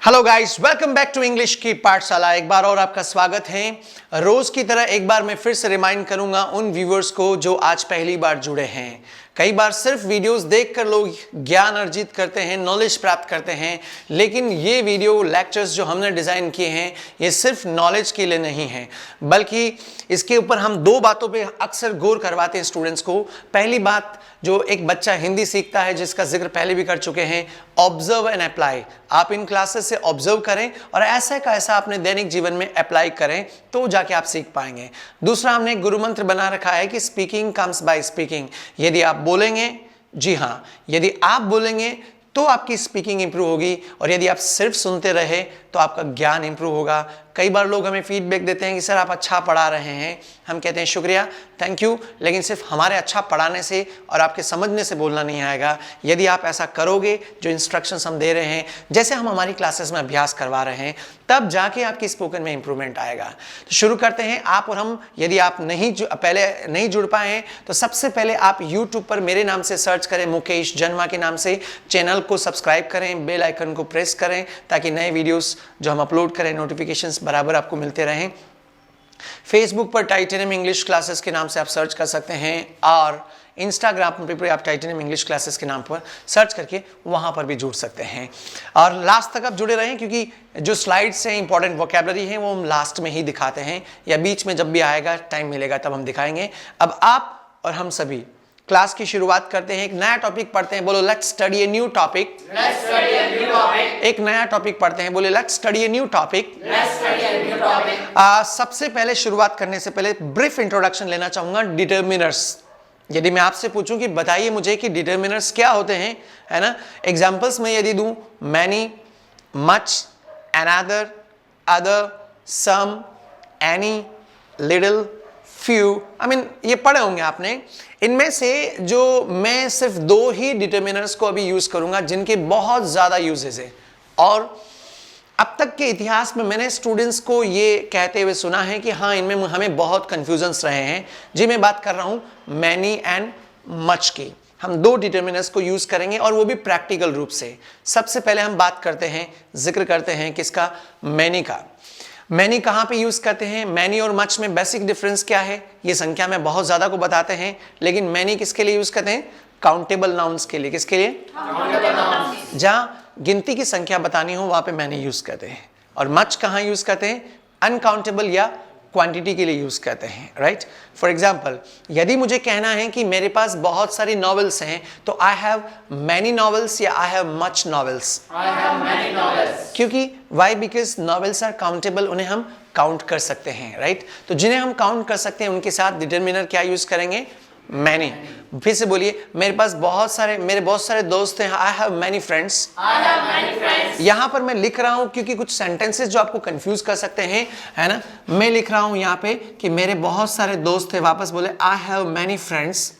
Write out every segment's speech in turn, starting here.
Hello guys, welcome back to English की पाठशाला। एक बार और आपका स्वागत है। रोज की तरह एक बार मैं फिर से रिमाइंड करूंगा उन व्यूअर्स को जो आज पहली बार जुड़े हैं। कई बार सिर्फ वीडियोस देखकर लोग ज्ञान अर्जित करते हैं, नॉलेज प्राप्त करते हैं, लेकिन ये वीडियो लेक्चर्स जो हमने डिज़ाइन किए हैं ये सिर्फ नॉलेज के लिए नहीं है, बल्कि इसके ऊपर हम दो बातों पे अक्सर गौर करवाते हैं स्टूडेंट्स को। पहली बात, जो एक बच्चा हिंदी सीखता है जिसका जिक्र पहले भी कर चुके हैं, ऑब्जर्व एंड अप्लाई। आप इन क्लासेस से ऑब्जर्व करें और ऐसा का ऐसा अपने दैनिक जीवन में अप्लाई करें तो जाके आप सीख पाएंगे। दूसरा, हमने एक गुरु मंत्र बना रखा है कि स्पीकिंग कम्स बाय स्पीकिंग। यदि आप बोलेंगे, जी हाँ, यदि आप बोलेंगे तो आपकी स्पीकिंग इंप्रूव होगी, और यदि आप सिर्फ सुनते रहे तो आपका ज्ञान इंप्रूव होगा। कई बार लोग हमें फीडबैक देते हैं कि सर आप अच्छा पढ़ा रहे हैं। हम कहते हैं शुक्रिया, थैंक यू, लेकिन सिर्फ हमारे अच्छा पढ़ाने से और आपके समझने से बोलना नहीं आएगा। यदि आप ऐसा करोगे, जो इंस्ट्रक्शंस हम दे रहे हैं, जैसे हम हमारी क्लासेस में अभ्यास करवा रहे हैं, तब जाके आपकी स्पोकन में इंप्रूवमेंट आएगा। तो शुरू करते हैं आप और हम। यदि आप पहले नहीं जुड़ पाए हैं तो सबसे पहले आप यूट्यूब पर मेरे नाम से सर्च करें, मुकेश जन्मा के नाम से। चैनल को सब्सक्राइब करें, बेल आइकन को प्रेस करें ताकि नए वीडियोस जो हम अपलोड करें नोटिफिकेशंस बराबर आपको मिलते रहें। फेसबुक पर टाइटेनियम इंग्लिश क्लासेस के नाम से आप सर्च कर सकते हैं, और इंस्टाग्राम पर आप टाइटेनियम इंग्लिश क्लासेस के नाम पर सर्च करके वहां पर भी जुड़ सकते हैं। और लास्ट तक आप जुड़े रहें, क्योंकि जो स्लाइड्स हैं, इंपॉर्टेंट वोकैबुलरी हैं, वो हम लास्ट में ही दिखाते हैं, या बीच में जब भी आएगा, टाइम मिलेगा तब हम दिखाएंगे। अब आप और हम सभी क्लास की शुरुआत करते हैं। एक नया टॉपिक पढ़ते हैं, बोलो let's study a new topic. एक नया टॉपिक पढ़ते हैं, बोले let's study a new topic. सबसे पहले शुरुआत करने से पहले ब्रीफ इंट्रोडक्शन लेना चाहूंगा डिटर्मिनर्स। यदि मैं आपसे पूछूं कि बताइए मुझे कि डिटर्मिनर्स क्या होते हैं, है ना, एग्जांपल्स में यदि दूं, मैनी, मच, अनदर, अदर, सम, एनी, लिटिल, फ्यू, ये पढ़े होंगे आपने। इनमें से जो मैं सिर्फ दो ही डिटर्मिनर्स को अभी यूज करूंगा जिनके बहुत ज्यादा यूजेस है, और अब तक के इतिहास में मैंने स्टूडेंट्स को ये कहते हुए सुना है कि हाँ, इनमें हमें बहुत कंफ्यूजन्स रहे हैं। जी, मैं बात कर रहा हूं मैनी एंड मच की। हम दो डिटर्मिनर्स को यूज करेंगे, और वो भी प्रैक्टिकल रूप से। सबसे पहले हम बात करते हैं, जिक्र करते हैं किसका, मैनी का। मैनी कहाँ पे यूज करते हैं? मैनी और मच में बेसिक डिफरेंस क्या है? ये संख्या में बहुत ज्यादा को बताते हैं, लेकिन मैनी किसके लिए यूज करते हैं? काउंटेबल नाउन्स के लिए। किसके लिए? जहां गिनती की संख्या बतानी हो वहां पे मैनी यूज करते हैं। और मच कहाँ यूज करते हैं? अनकाउंटेबल या क्वांटिटी के लिए यूज करते हैं, राइट। फॉर एग्जाम्पल, यदि मुझे कहना है कि मेरे पास बहुत सारी नॉवेल्स हैं, तो आई हैव मैनी नॉवेल्स या I have much novels? I have many novels. क्योंकि why? Because novels are countable, उन्हें हम काउंट कर सकते हैं, राइट। तो जिन्हें हम काउंट कर सकते हैं उनके साथ डिटर्मिनर क्या यूज करेंगे? मैनी। फिर से बोलिए, मेरे बहुत सारे दोस्त हैं, आई हैव मैनी फ्रेंड्स। यहां पर मैं लिख रहा हूं क्योंकि कुछ सेंटेंसेस जो आपको कंफ्यूज कर सकते हैं, है ना। मैं लिख रहा हूं यहां पे कि मेरे बहुत सारे दोस्त थे, वापस बोले आई हैव मैनी फ्रेंड्स।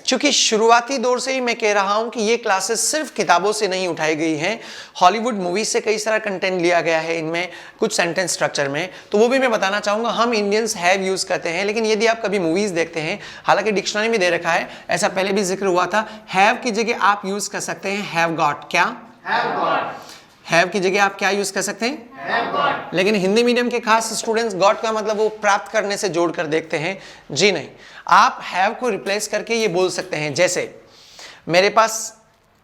क्योंकि शुरुआती दौर से ही मैं कह रहा हूं कि ये क्लासेस सिर्फ किताबों से नहीं उठाई गई हैं, हॉलीवुड मूवीज से कई सारा कंटेंट लिया गया है इनमें, कुछ सेंटेंस स्ट्रक्चर में। तो वो भी मैं बताना चाहूंगा। हम इंडियंस हैव यूज करते हैं, लेकिन यदि आप कभी मूवीज देखते हैं, हालांकि डिक्शनरी में दे रखा है, ऐसा पहले भी जिक्र हुआ था, हैव की जगह आप यूज कर सकते हैं हैव गॉट। क्या? Have got. हैव की जगह आप क्या यूज कर सकते हैं? Have got. लेकिन हिंदी मीडियम के खास स्टूडेंट्स गॉट का मतलब वो प्राप्त करने से जोड़कर देखते हैं। जी नहीं, आप हैव को रिप्लेस करके ये बोल सकते हैं, जैसे मेरे पास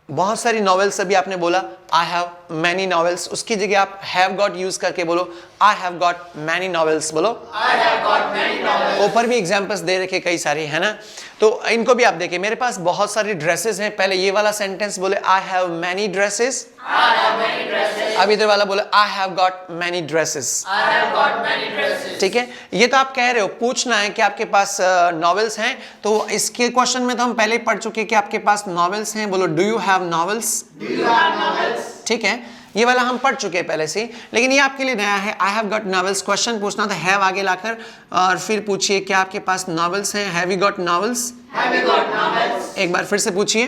बहुत सारी नॉवेल्स, अभी आपने बोला आई हैव मैनी नॉवेल्स, उसकी जगह आप हैव गॉट यूज करके बोलो I have got many novels. बोलो I have got many novels. ऊपर भी एग्जांपल्स दे रखे कई सारी, है ना। तो इनको भी आप देखिए, मेरे पास बहुत सारी ड्रेसेस हैं। पहले ये वाला सेंटेंस बोले आई हैव मैनी ड्रेसेस। अब इधर वाला बोले आई हैव गॉट मैनी ड्रेसेस। ठीक है, ये तो आप कह रहे हो, पूछना है कि आपके पास नॉवेल्स हैं। तो इसके क्वेश्चन में तो हम पहले पढ़ चुके कि आपके पास नॉवेल्स हैं। बोलो डू यू हैव नॉवेल्स? ठीक है, ये वाला हम पढ़ चुके हैं पहले से, लेकिन ये आपके लिए नया है। आई हैव गॉट नॉवेल्स, क्वेश्चन पूछना था हैव आगे लाकर, और फिर पूछिए क्या आपके पास नॉवेल्स हैं? Have you got novels? एक बार फिर से पूछिए।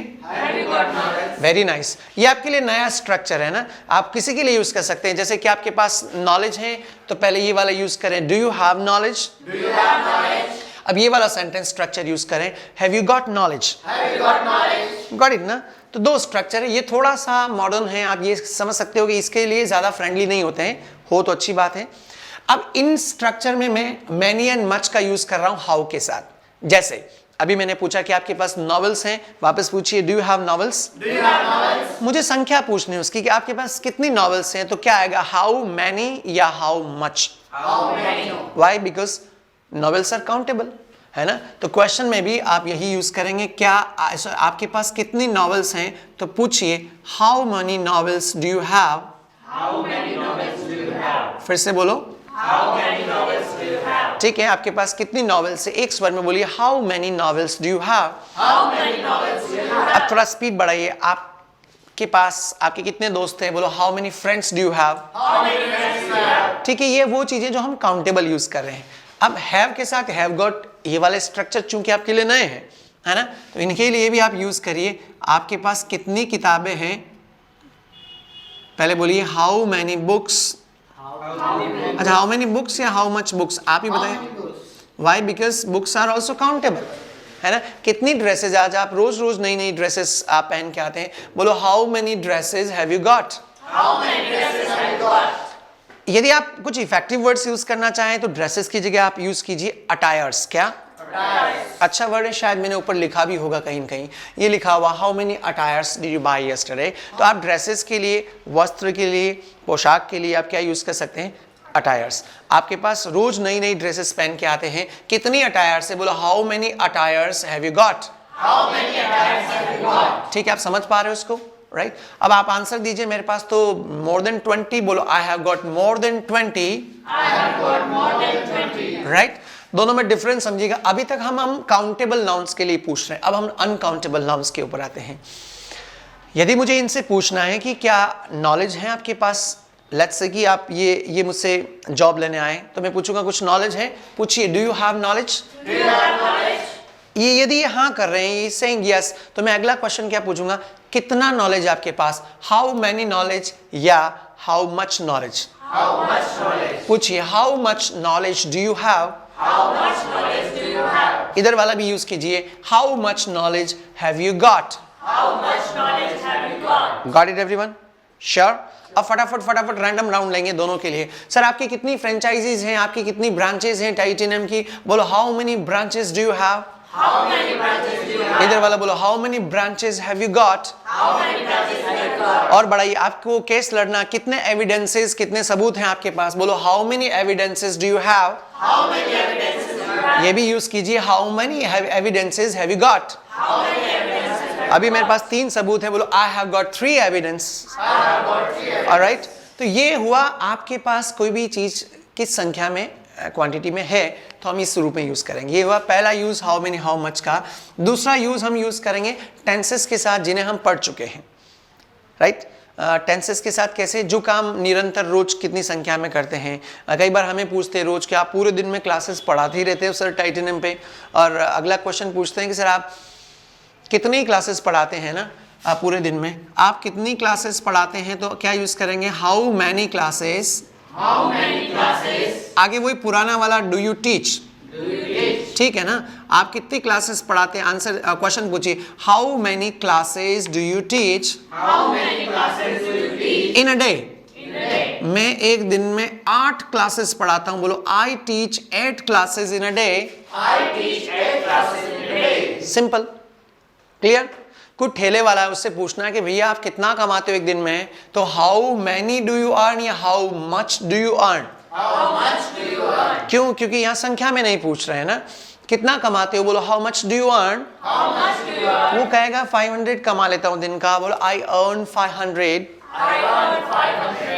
Very nice. ये आपके लिए नया स्ट्रक्चर है ना, आप किसी के लिए यूज कर सकते हैं। जैसे कि आपके पास नॉलेज है तो पहले ये वाला यूज करें, डू यू हैव नॉलेज? अब ये वाला सेंटेंस स्ट्रक्चर यूज करें, have you got knowledge? Got it ना। तो दो स्ट्रक्चर है, ये थोड़ा सा मॉडर्न है, आप ये समझ सकते हो कि इसके लिए ज़्यादा फ्रेंडली नहीं होते हैं, हो तो अच्छी बात है। अब इन स्ट्रक्चर में मैं मैनी एंड मच का यूज कर रहा हूं हाउ के साथ। जैसे अभी मैंने पूछा कि आपके पास नॉवेल्स हैं, वापस पूछिए डू यू हैव नॉवेल्स। मुझे संख्या पूछनी है उसकी कि आपके पास कितनी नॉवेल्स हैं, तो क्या आएगा हाउ मैनी या how much. Why? Because novels are countable, है ना। तो क्वेश्चन में भी आप यही यूज करेंगे, क्या आपके पास कितनी नॉवेल्स हैं, तो पूछिए how many novels do you have. फिर से बोलो, ठीक है, आपके पास कितनी नॉवेल्स है, एक स्वर में बोलिए how many novels do you have. अब थोड़ा स्पीड बढ़ाइए, आपके पास आपके कितने दोस्त हैं, बोलो how many friends do you have. ठीक है, ये वो चीजें जो हम काउंटेबल यूज कर रहे हैं। अब हैव के साथ हैव गॉट, ये वाले स्ट्रक्चर चूंकि आपके लिए नए हैं, है ना, तो इनके लिए भी आप यूज करिए। आपके पास कितनी किताबें हैं, पहले बोलिए हाउ मैनी बुक्स। अच्छा, हाउ मेनी बुक्स या हाउ मच बुक्स, आप ही बताएं। Why? Because books are also countable, है ना। कितनी ड्रेसेस, आज आप रोज रोज नई नई ड्रेसेस आप पहन के आते हैं, बोलो how many dresses have you got. यदि आप कुछ इफेक्टिव वर्ड्स यूज करना चाहें तो ड्रेसेस की जगह आप यूज कीजिए अटायर्स। क्या? अच्छा वर्ड है, शायद मैंने ऊपर लिखा भी होगा कहीं कहीं, ये लिखा हुआ how many attires did you buy yesterday. तो आप ड्रेसेस के लिए, वस्त्र के लिए, पोशाक के लिए आप क्या यूज कर सकते हैं, अटायर्स। आपके पास रोज नई नई ड्रेसेस पहन के आते हैं, कितनी अटायर्स है, बोलो how many attires have you got. ठीक है, आप समझ पा रहे हो इसको, राइट। अब आप आंसर दीजिए, मेरे पास तो मोर देन 20, बोलो I have got more than 20। Right, दोनों में डिफरेंस समझिएगा। अभी तक हम काउंटेबल नाउन्स के लिए पूछ रहे हैं, अब हम अनकाउंटेबल नाउन्स के ऊपर आते हैं। यदि मुझे इनसे पूछना है कि क्या नॉलेज है आपके पास, लेट्स से कि आप ये मुझसे जॉब लेने आए, तो मैं पूछूंगा कुछ नॉलेज है, पूछिए डू यू हैव नॉलेज। ये यदि हाँ कर रहे हैं, सेइंग यस, तो मैं अगला क्वेश्चन क्या पूछूंगा, कितना नॉलेज आपके पास, हाउ मैनी नॉलेज या हाउ मच नॉलेज। पूछिए how much knowledge do you have. इधर वाला भी यूज कीजिए, how much knowledge have you got. Got it everyone? Sure? अब फटाफट रैंडम राउंड लेंगे दोनों के लिए। सर आपकी कितनी फ्रेंचाइजीज हैं, आपकी कितनी ब्रांचेस हैं टाइटेनियम की, बोलो how many branches do you have. इधर वाला बोलो how many branches have you got. और बढ़ाइए, आपको केस लड़ना, कितने एविडेंसेस, कितने सबूत हैं आपके पास, बोलो how many evidences do you have. ये भी यूज कीजिए, how many evidences have you got. अभी मेरे पास 3 सबूत है, बोलो I have got 3 evidence. Alright, तो ये हुआ आपके पास कोई भी चीज किस संख्या में, क्वांटिटी में है, तो हम इस रूप में यूज करेंगे। ये हुआ पहला use how many how much का। दूसरा यूज हम यूज करेंगे टेंसेस के साथ, जिन्हें हम पढ़ चुके हैं, राइट। टेंसेस के साथ कैसे, जो काम निरंतर रोज कितनी संख्या में करते हैं। कई बार हमें पूछते हैं रोज कि आप पूरे दिन में क्लासेस पढ़ाते ही रहते हो सर टाइटेनियम पे, और अगला क्वेश्चन पूछते हैं कि सर आप कितनी क्लासेस पढ़ाते हैं ना, आप पूरे दिन में आप कितनी क्लासेस पढ़ाते हैं, तो क्या यूज करेंगे, हाउ मैनी क्लासेस। आगे वही पुराना वाला डू यू टीच, ठीक है ना, आप कितनी क्लासेस पढ़ाते हैं, आंसर क्वेश्चन पूछिए how many classes do you teach in a day. मैं एक दिन में 8 क्लासेस पढ़ाता हूं, बोलो I teach 8 classes in a day. Simple, clear. कुछ ठेले वाला है, उससे पूछना है कि भैया आप कितना कमाते हो एक दिन में, तो how many do you earn या how much do you earn. क्यों? क्योंकि यहां संख्या में नहीं पूछ रहे हैं ना, कितना कमाते हो, बोलो how much do you earn. वो कहेगा 500 कमा लेता हूं दिन का, बोलो आई अर्न 500।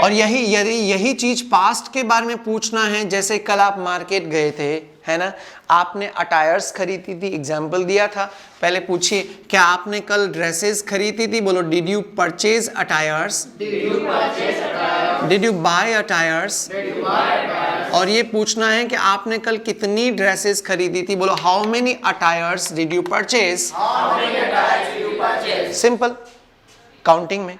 और यही चीज पास्ट के बारे में पूछना है, जैसे कल आप मार्केट गए थे, है ना, आपने अटायर्स खरीदी थी, एग्जाम्पल दिया था, पहले पूछिए क्या आपने कल ड्रेसेस खरीदी थी, बोलो did you purchase attires, did you buy attires. और ये पूछना है कि आपने कल कितनी ड्रेसेस खरीदी थी, बोलो how many attires did you purchase. Simple, counting में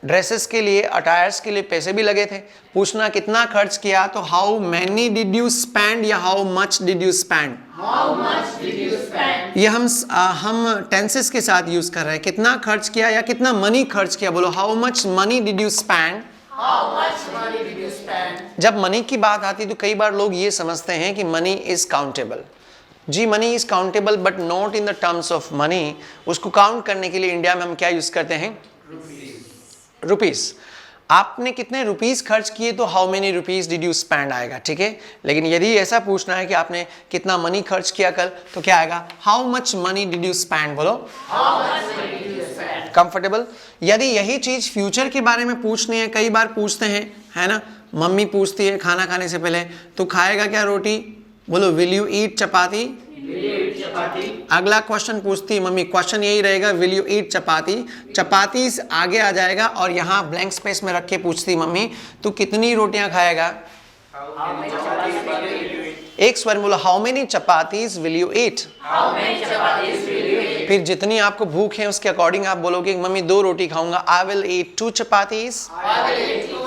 ड्रेसेस के लिए, अटायर्स के लिए पैसे भी लगे थे। पूछना कितना खर्च किया, तो how many did you spend या how much did you spend. ये हम टेंसेस के साथ यूज कर रहे हैं। कितना खर्च किया या कितना मनी खर्च किया, बोलो how much money did you spend. जब मनी की बात आती है तो कई बार लोग ये समझते हैं कि मनी इज काउंटेबल। जी money is countable but not in the terms of money. उसको काउंट करने के लिए इंडिया में हम क्या यूज करते हैं, रुपीस। आपने कितने रुपीस खर्च किए तो how many rupees did you spend आएगा, ठीक है। लेकिन यदि ऐसा पूछना है कि आपने कितना मनी खर्च किया कल, तो क्या आएगा, how much money did you spend, बोलो कंफर्टेबल। यदि यही चीज फ्यूचर के बारे में पूछनी है, कई बार पूछते हैं, है ना, मम्मी पूछती है खाना खाने से पहले, तो खाएगा क्या रोटी, बोलो विल यू ईट चपाती। अगला क्वेश्चन पूछती है मम्मी, क्वेश्चन यही रहेगा विल यू ईट चपाती। चपाती आगे आ जाएगा और यहाँ ब्लैंक स्पेस में रख के पूछती मम्मी तू कितनी रोटियां खाएगा। एक स्वर बोलो how many chapatis will you eat. फिर जितनी आपको भूख है उसके अकॉर्डिंग आप बोलोगे मम्मी 2 रोटी खाऊंगा, आई विल ईट 2 चपातीज।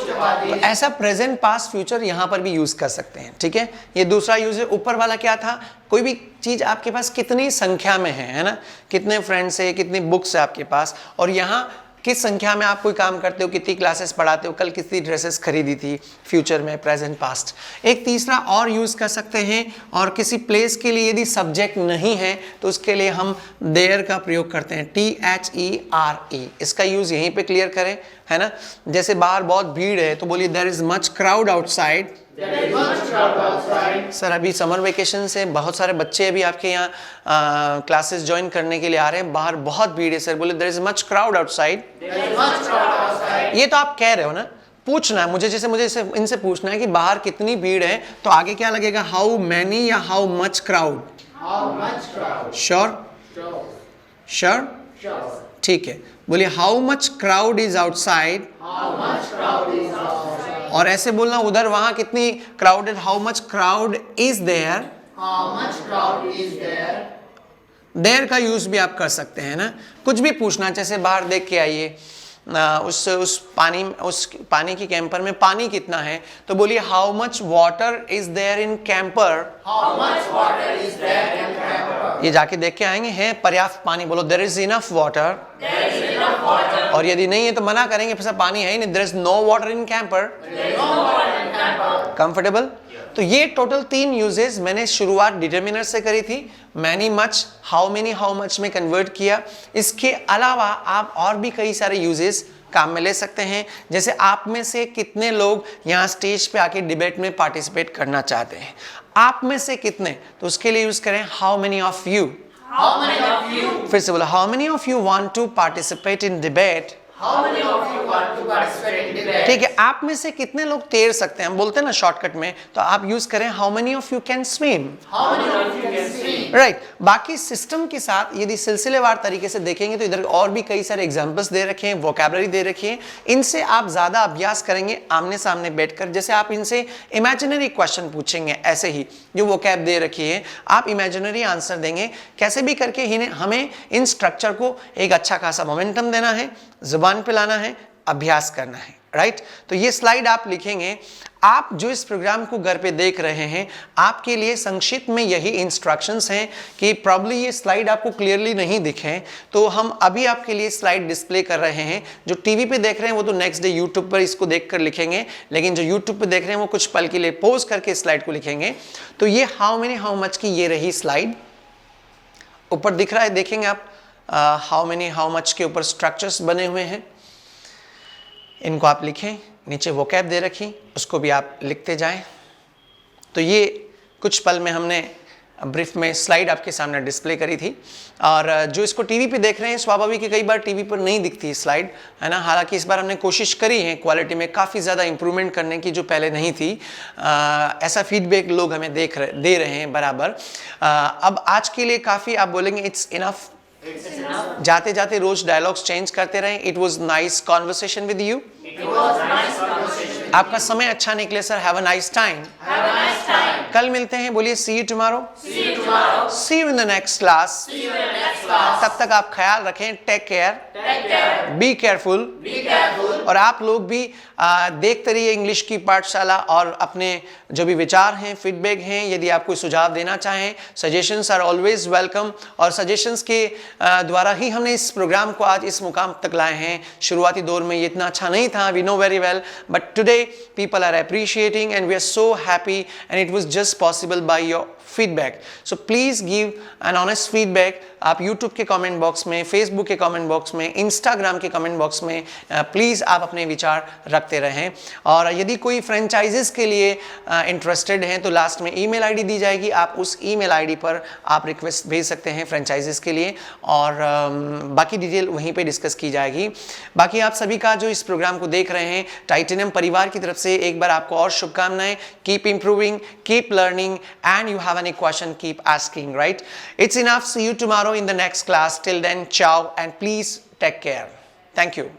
तो ऐसा प्रेजेंट पास्ट फ्यूचर यहाँ पर भी यूज कर सकते हैं, ठीक है। ये दूसरा यूज है। ऊपर वाला क्या था, कोई भी चीज आपके पास कितनी संख्या में है ना, कितने फ्रेंड्स है, कितनी बुक्स है आपके पास, और यहाँ किस संख्या में आप कोई काम करते हो, कितनी क्लासेस पढ़ाते हो, कल कितनी ड्रेसेस खरीदी थी, फ्यूचर में, प्रेजेंट पास्ट। एक तीसरा और यूज कर सकते हैं, और किसी प्लेस के लिए यदि सब्जेक्ट नहीं है तो उसके लिए हम देयर का प्रयोग करते हैं, THERE। इसका यूज यहीं पे क्लियर करें, है ना। जैसे बाहर बहुत भीड़ है तो बोलिए there is much crowd outside. Sir अभी समर वेकेशन से बहुत सारे बच्चे अभी आपके यहाँ क्लासेस ज्वाइन करने के लिए आ रहे हैं, बाहर बहुत भीड़ है सर, बोले there is much crowd outside. ये तो आप कह रहे हो ना, पूछना है मुझे, जैसे मुझे इनसे पूछना है कि बाहर कितनी भीड़ है, तो आगे क्या लगेगा, हाउ मैनी या how much crowd. Sure sure, ठीक है। बोलिए how much crowd is outside. और ऐसे बोलना उधर वहां कितनी crowded, how much crowd is there. There का यूज भी आप कर सकते हैं ना। कुछ भी पूछना, जैसे बाहर देख के आइए उस पानी की कैंपर में पानी कितना है, तो बोलिए how much water is there in camper. ये जाके देख के आएंगे, है पर्याप्त पानी, बोलो देयर इज इनफ वाटर। और यदि नहीं है तो मना करेंगे, फिर पानी है ही नहीं, there is no water in camper. Comfortable. तो ये टोटल 3 यूजेस मैंने शुरुआत डिटरमिनर से करी थी, many much, how many how much में कन्वर्ट किया। इसके अलावा आप और भी कई सारे यूजेस काम में ले सकते हैं। जैसे आप में से कितने लोग यहाँ स्टेज पे आके डिबेट में पार्टिसिपेट करना चाहते हैं, आप में से कितने, तो उसके लिए यूज करें हाउ मेनी ऑफ यू। फिर से बोला how many of you want to participate in debate. ठीक है, आप में से कितने लोग तैर सकते हैं, हम बोलते हैं ना शॉर्टकट में, तो आप यूज करें how many of you can swim. Right. बाकी सिस्टम के साथ यदि सिलसिलेवार तरीके से देखेंगे तो इधर और भी कई सारे एग्जांपल्स दे रखे हैं, वोकैबुलरी दे रखी है, इनसे आप ज्यादा अभ्यास करेंगे आमने सामने बैठकर। जैसे आप इनसे इमेजिनरी क्वेश्चन पूछेंगे, ऐसे ही जो वोकैब दे रखी है आप इमेजिनरी आंसर देंगे, कैसे भी करके हमें इन स्ट्रक्चर को एक अच्छा खासा मोमेंटम देना है, जुबान पे लाना है, अभ्यास करना है। राइट। तो ये स्लाइड आप लिखेंगे। आप जो इस प्रोग्राम को घर पे देख रहे हैं, आपके लिए संक्षिप्त में यही इंस्ट्रक्शंस हैं कि प्रॉब्ली ये स्लाइड आपको क्लियरली नहीं दिखे, तो हम अभी आपके लिए स्लाइड डिस्प्ले कर रहे हैं। जो टीवी पे देख रहे हैं वो तो नेक्स्ट डे यूट्यूब पर इसको देखकर लिखेंगे, लेकिन जो यूट्यूब पे देख रहे हैं वो कुछ पल के लिए पॉज करके स्लाइड को लिखेंगे। तो ये हाउ मेनी हाउ मच की ये रही स्लाइड, ऊपर दिख रहा है, देखेंगे आप हाउ मेनी हाउ मच के ऊपर स्ट्रक्चर्स बने हुए हैं, इनको आप लिखें। नीचे वोकैब दे रखी, उसको भी आप लिखते जाएं। तो ये कुछ पल में हमने ब्रीफ में स्लाइड आपके सामने डिस्प्ले करी थी। और जो इसको टीवी पे देख रहे हैं, स्वाभाविक है कई बार टीवी पर नहीं दिखती स्लाइड, है ना। हालांकि इस बार हमने कोशिश करी है क्वालिटी में काफ़ी ज़्यादा इंप्रूवमेंट करने की, जो पहले नहीं थी। ऐसा फीडबैक लोग हमें दे रहे हैं बराबर। अब आज के लिए काफ़ी, आप बोलेंगे इट्स इनफ। जाते जाते रोज डायलॉग्स चेंज करते रहें। It was nice conversation with you. आपका समय अच्छा निकले sir. Have a nice time. कल मिलते हैं, बोलिए see you tomorrow. See you in the next class. तब तक आप ख्याल रखें। टेक केयर, बी केयरफुल, और आप लोग भी देखते रहिए इंग्लिश की पाठशाला, और अपने जो भी विचार हैं, फीडबैक हैं, यदि आप कोई सुझाव देना चाहें, सजेशंस आर ऑलवेज वेलकम। और सजेशंस के द्वारा ही हमने इस प्रोग्राम को आज इस मुकाम तक लाए हैं। शुरुआती दौर में ये इतना अच्छा नहीं था, we know very well, but today people are appreciating and we are so happy and it was just possible by your feedback. So please give an honest feedback. आप यूट्यूब के कमेंट बॉक्स में, Facebook के comment box में, Instagram के comment box में please आप अपने विचार रखते रहें। और यदि कोई फ्रेंचाइजेस के लिए इंटरेस्टेड हैं तो लास्ट में ईमेल आईडी दी जाएगी, आप उस ईमेल आईडी पर आप रिक्वेस्ट भेज सकते हैं फ्रेंचाइजेस के लिए, और बाकी डिटेल वहीं पे डिस्कस की जाएगी। बाकी आप सभी का जो इस प्रोग्राम को देख रहे हैं, टाइटेनियम परिवार की तरफ से एक बार आपको और शुभकामनाएं। Keep improving, keep learning, and you have any question, keep asking, right? It's enough. See you tomorrow in the next class. Till then, ciao, and please take care. Thank you.